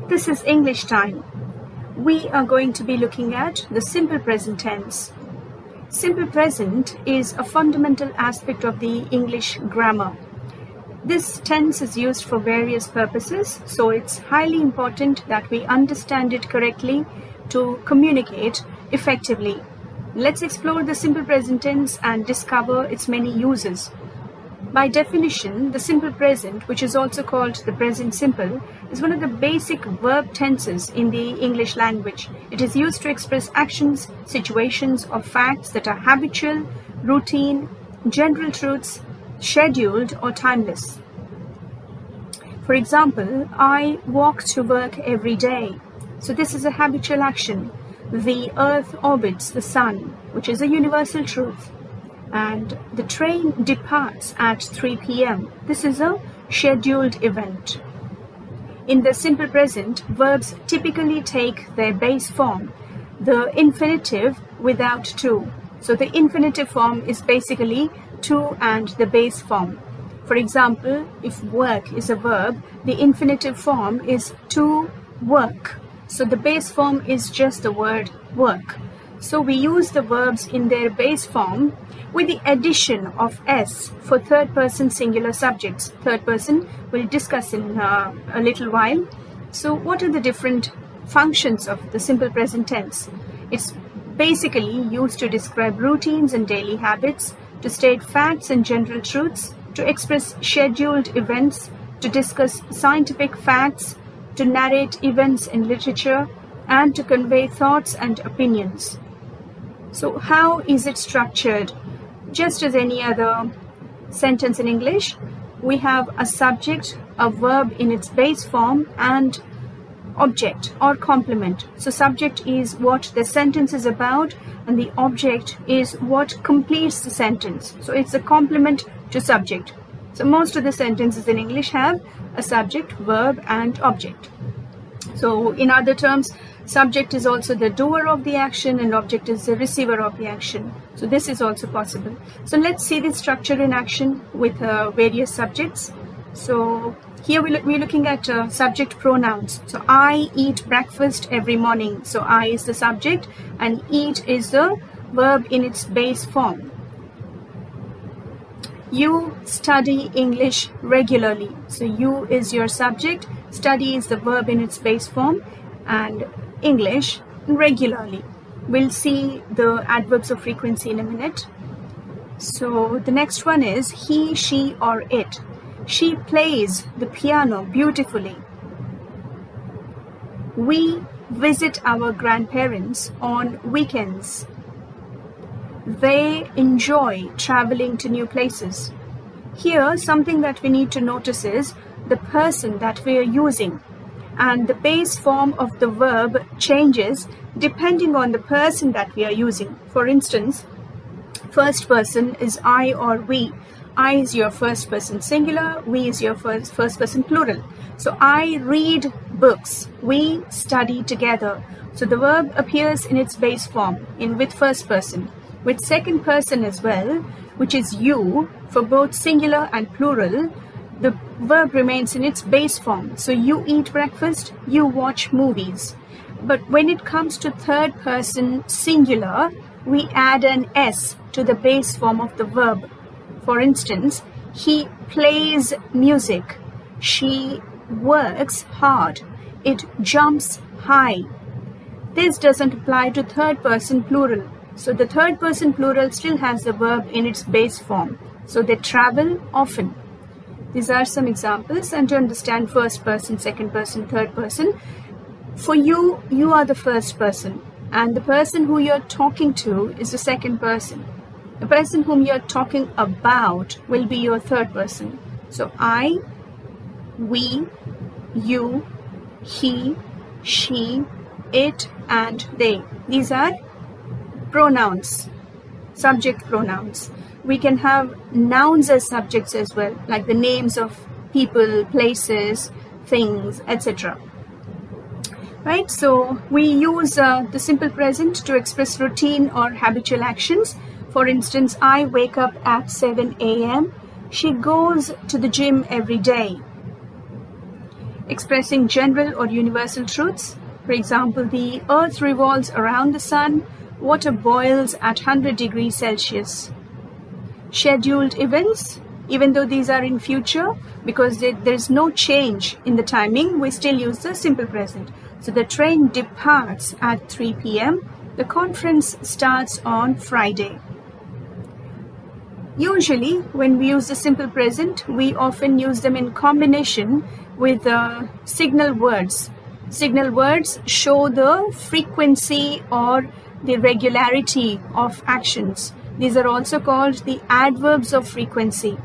This is English time. We are going to be looking at the simple present tense. Simple present is a fundamental aspect of the English grammar. This tense is used for various purposes, so it's highly important that we understand it correctly to communicate effectively. Let's explore the simple present tense and discover its many uses. By definition, the simple present, which is also called the present simple, is one of the basic verb tenses in the English language. It is used to express actions, situations, or facts that are habitual, routine, general truths, scheduled, or timeless. For example, I walk to work every day. So this is a habitual action. The earth orbits the sun, which is a universal truth. And the train departs at 3 p.m. This is a scheduled event. In the simple present, verbs typically take their base form, the infinitive without to. So the infinitive form is basically to and the base form. For example, if work is a verb, the infinitive form is to work. So the base form is just the word work. So we use the verbs in their base form with the addition of s for third person singular subjects. Third person we'll discuss in a little while. So what are the different functions of the simple present tense? It's basically used to describe routines and daily habits, to state facts and general truths, to express scheduled events, to discuss scientific facts, to narrate events in literature, and to convey thoughts and opinions. So how is it structured? Just as any other sentence in English, we have a subject, a verb in its base form, and object or complement. So subject is what the sentence is about, and the object is what completes the sentence. So it's a complement to subject. So most of the sentences in English have a subject, verb, and object. So in other terms, subject is also the doer of the action and object is the receiver of the action. So this is also possible. So let's see the structure in action with various subjects. So here we're looking at subject pronouns. So I eat breakfast every morning. So I is the subject and eat is the verb in its base form. You study English regularly. So you is your subject, study is the verb in its base form, and English regularly. We'll see the adverbs of frequency in a minute. So the next one is he, she, or it. She plays the piano beautifully. We visit our grandparents on weekends. They enjoy traveling to new places. Here, something that we need to notice is the person that we are using. And the base form of the verb changes depending on the person that we are using. For instance, first person is I or we. I is your first person singular, we is your first person plural. So I read books, we study together. So the verb appears in its base form with first person. With second person as well, which is you, for both singular and plural, the verb remains in its base form. So you eat breakfast, you watch movies. But when it comes to third person singular, we add an s to the base form of the verb. For instance, he plays music. She works hard. It jumps high. This doesn't apply to third person plural. So the third person plural still has the verb in its base form. So they travel often. These are some examples, and to understand first person, second person, third person, for you, you are the first person, and the person who you're talking to is the second person. The person whom you're talking about will be your third person. So I, we, you, he, she, it, and they. These are pronouns, subject pronouns. We can have nouns as subjects as well, like the names of people, places, things, etc. Right? So we use the simple present to express routine or habitual actions. For instance, I wake up at 7 a.m. She goes to the gym every day. expressing general or universal truths. For example, the earth revolves around the sun, water boils at 100 degrees Celsius. Scheduled events, even though these are in future, because there's no change in the timing, we still use the simple present. So the train departs at 3 p.m. The conference starts on Friday. Usually, when we use the simple present, we often use them in combination with signal words. Signal words show the frequency or the regularity of actions. These are also called the adverbs of frequency.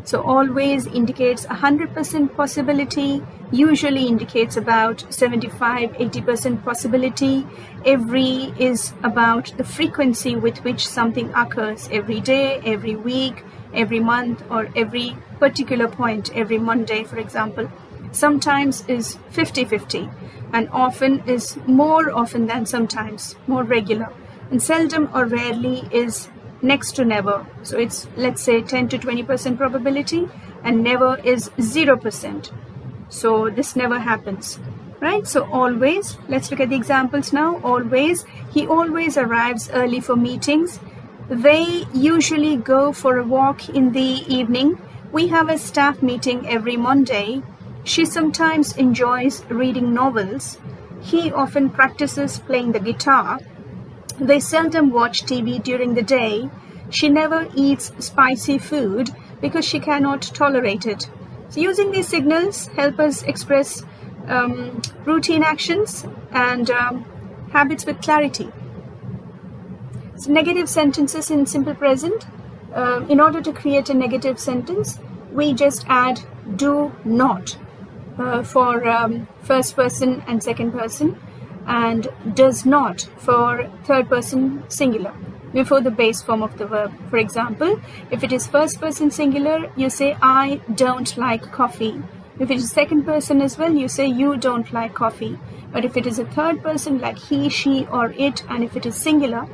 So always indicates 100% possibility, usually indicates about 75-80% possibility. Every is about the frequency with which something occurs every day, every week, every month, or every particular point, every Monday, for example. Sometimes is 50-50 and often is more often than sometimes, more regular. And seldom or rarely is next to never. So it's, let's say, 10 to 20% probability, and never is 0%. So this never happens, right? So always, let's look at the examples now. Always, he always arrives early for meetings. They usually go for a walk in the evening. We have a staff meeting every Monday. She sometimes enjoys reading novels. He often practices playing the guitar. They seldom watch TV during the day. She never eats spicy food because she cannot tolerate it. So using these signals help us express routine actions and habits with clarity. So negative sentences in simple present. In order to create a negative sentence, we just add do not for first person and second person, and does not for third person singular before the base form of the verb. For example, if it is first person singular, you say I don't like coffee. If it is second person as well, you say you don't like coffee. But if it is a third person like he, she, or it, and if it is singular,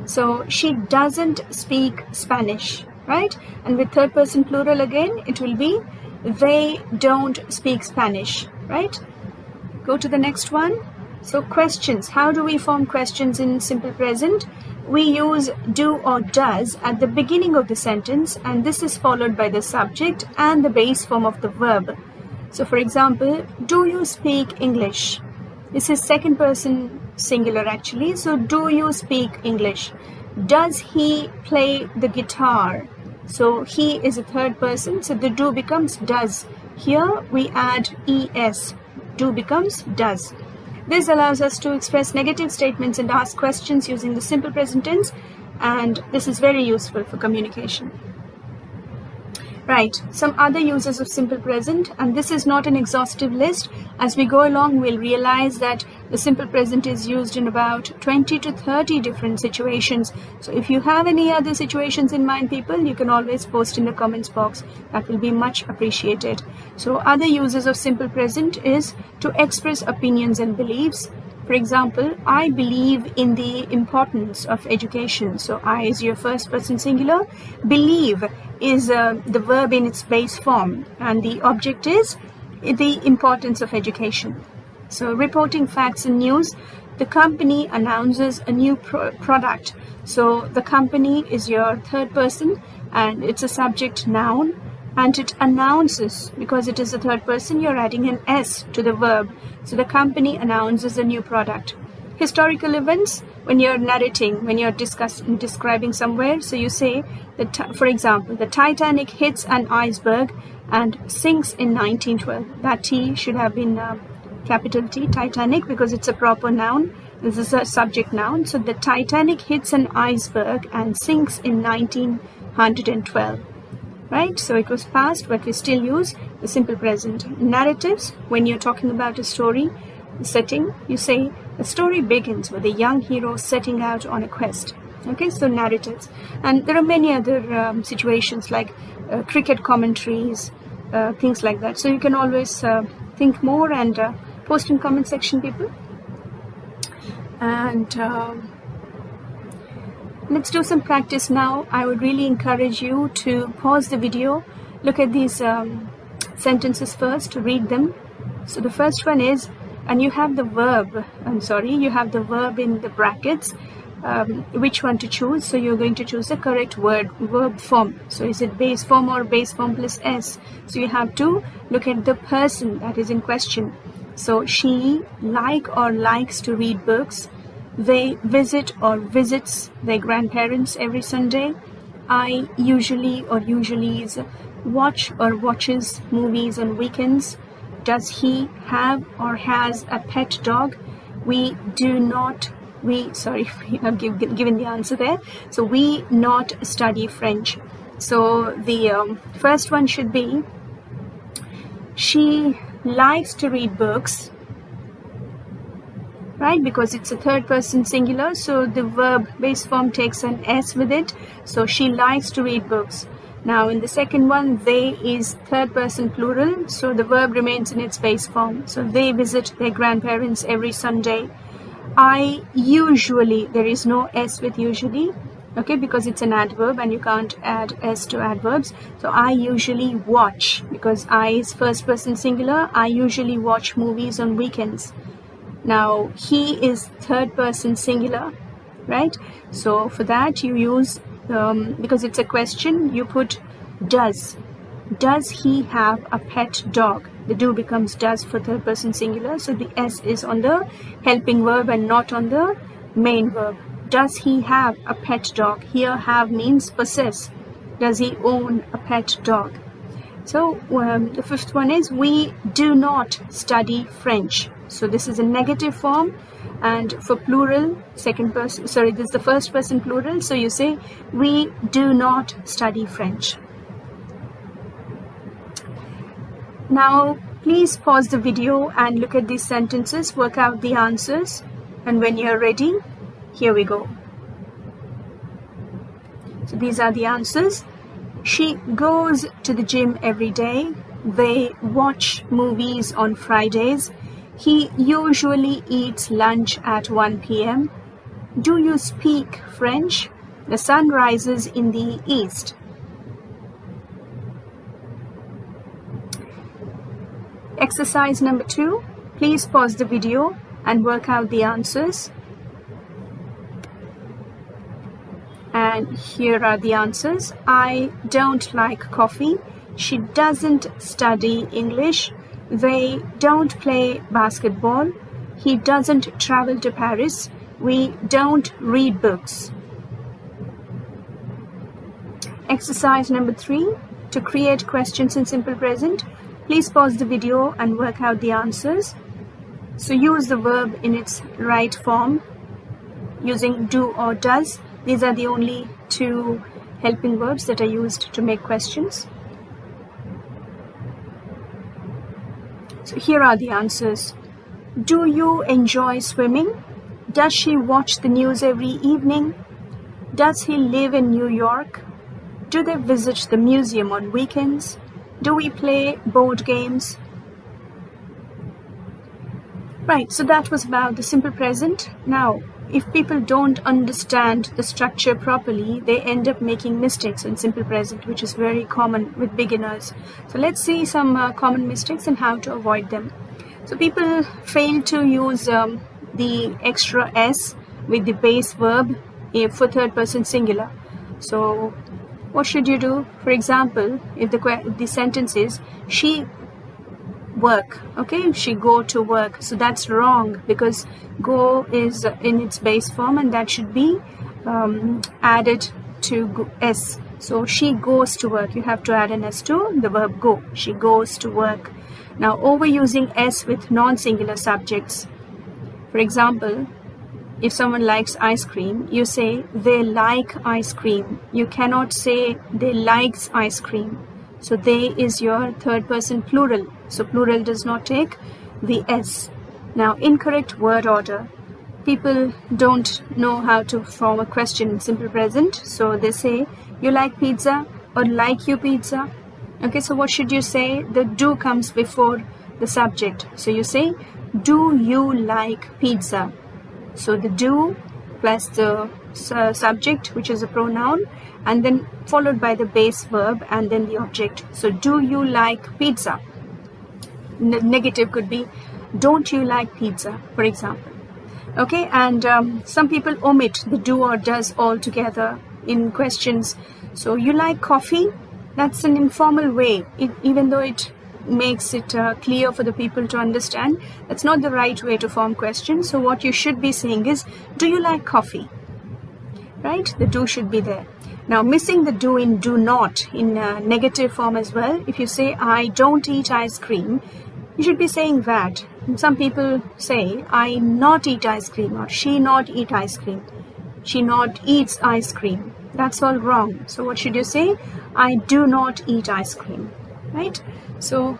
so she doesn't speak Spanish, right? And with third person plural again, it will be they don't speak Spanish, right? Go to the next one. So questions. How do we form questions in simple present? We use do or does at the beginning of the sentence, and this is followed by the subject and the base form of the verb. So for example, do you speak English? This is second person singular actually. So do you speak English? Does he play the guitar? So he is a third person, so the do becomes does. Here we add es. Do becomes does. This allows us to express negative statements and ask questions using the simple present tense, and this is very useful for communication. Right, some other uses of simple present, and this is not an exhaustive list. As we go along, we'll realize that the simple present is used in about 20 to 30 different situations. So if you have any other situations in mind, people, you can always post in the comments box. That will be much appreciated. So other uses of simple present is to express opinions and beliefs. For example, I believe in the importance of education. So I is your first person singular. Believe is the verb in its base form, and the object is the importance of education. So reporting facts and news. The company announces a new product. So the company is your third person, and it's a subject noun, and it announces, because it is a third person, you're adding an s to the verb. So the company announces a new product. Historical events, when you're narrating, when you're describing somewhere, so you say that, for example, the Titanic hits an iceberg and sinks in 1912. That T should have been capital T, Titanic, because it's a proper noun. This is a subject noun. So the Titanic hits an iceberg and sinks in 1912. Right? So it was past, but we still use the simple present. Narratives, when you're talking about a story, setting, you say the story begins with a young hero setting out on a quest. Okay, so narratives. And there are many other situations like cricket commentaries, things like that. So you can always think more and post in comment section, people. And let's do some practice now. I would really encourage you to pause the video, look at these sentences first, read them, So the first one is, and you have the verb, you have the verb in the brackets, which one to choose. So you're going to choose the correct verb form. So is it base form or base form plus s? So you have to look at the person that is in question. So she likes to read books. They visit or visits their grandparents every Sunday. I usually or usually watch or watches movies on weekends. Does he have or has a pet dog? We have given the answer there. So we not study French. So the first one should be, she likes to read books, right? Because it's a third person singular, so the verb base form takes an s with it. So she likes to read books. Now in the second one, they is third person plural, so the verb remains in its base form. So they visit their grandparents every Sunday. I usually, there is no s with usually, okay, because it's an adverb and you can't add s to adverbs. So I usually watch, because I is first person singular, I usually watch movies on weekends. Now he is third person singular, right? So for that you use, because it's a question, you put does. Does he have a pet dog? The do becomes does for third person singular, so the s is on the helping verb and not on the main verb. Does he have a pet dog? Here have means possess. Does he own a pet dog? So the fifth one is, we do not study French. So this is a negative form, and for plural, second person, this is the first person plural, so you say we do not study French. Now please pause the video and look at these sentences, work out the answers, and when you're ready, here we go. So these are the answers. She goes to the gym every day. They watch movies on Fridays. He usually eats lunch at 1 p.m. Do you speak French? The sun rises in the east. Exercise number 2. Please pause the video and work out the answers. And here are the answers. I don't like coffee. She doesn't study English. They don't play basketball. He doesn't travel to Paris. We don't read books. Exercise number 3. To create questions in simple present, please pause the video and work out the answers. So use the verb in its right form using do or does. These are the only 2 helping verbs that are used to make questions. So here are the answers. Do you enjoy swimming? Does she watch the news every evening? Does he live in New York? Do they visit the museum on weekends? Do we play board games? Right, so that was about the simple present. Now, if people don't understand the structure properly, they end up making mistakes in simple present, which is very common with beginners. So let's see some common mistakes and how to avoid them. So people fail to use the extra s with the base verb for third person singular. So what should you do? For example, if the sentence is she work, okay, she go to work, so that's wrong because go is in its base form and that should be added to s. So she goes to work, you have to add an s to the verb go. She goes to work. Now overusing s with non-singular subjects. For example, if someone likes ice cream, you say they like ice cream. You cannot say they likes ice cream. So they is your third person plural. So plural does not take the s. Now incorrect word order. People don't know how to form a question in simple present. So they say you like pizza or like you pizza. Okay, so what should you say? The do comes before the subject. So you say do you like pizza? So the do plus the subject, which is a pronoun, and then followed by the base verb and then the object. So do you like pizza? negative could be, don't you like pizza, for example. Okay, and some people omit the do or does altogether in questions. So you like coffee? That's an informal way, even though it makes it clear for the people to understand. That's not the right way to form questions. So what you should be saying is, do you like coffee? Right? The do should be there. Now, missing the do in do not in negative form as well. If you say, I don't eat ice cream, you should be saying that. Some people say, I not eat ice cream, or she not eat ice cream. She not eats ice cream. That's all wrong. So what should you say? I do not eat ice cream. Right? So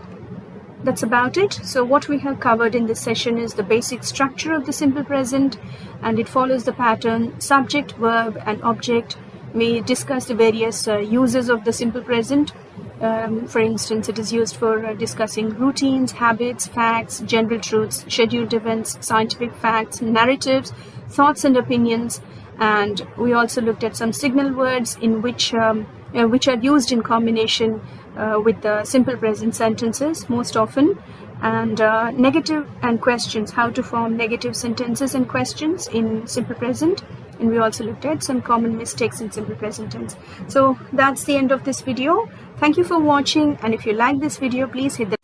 that's about it. So what we have covered in this session is the basic structure of the simple present, and it follows the pattern subject, verb, and object. We discussed the various uses of the simple present. For instance, it is used for discussing routines, habits, facts, general truths, scheduled events, scientific facts, narratives, thoughts and opinions. And we also looked at some signal words in which are used in combination with the simple present sentences most often, and negative and questions, how to form negative sentences and questions in simple present. And we also looked at some common mistakes in simple present tense. So that's the end of this video. Thank you for watching, and if you like this video, please hit the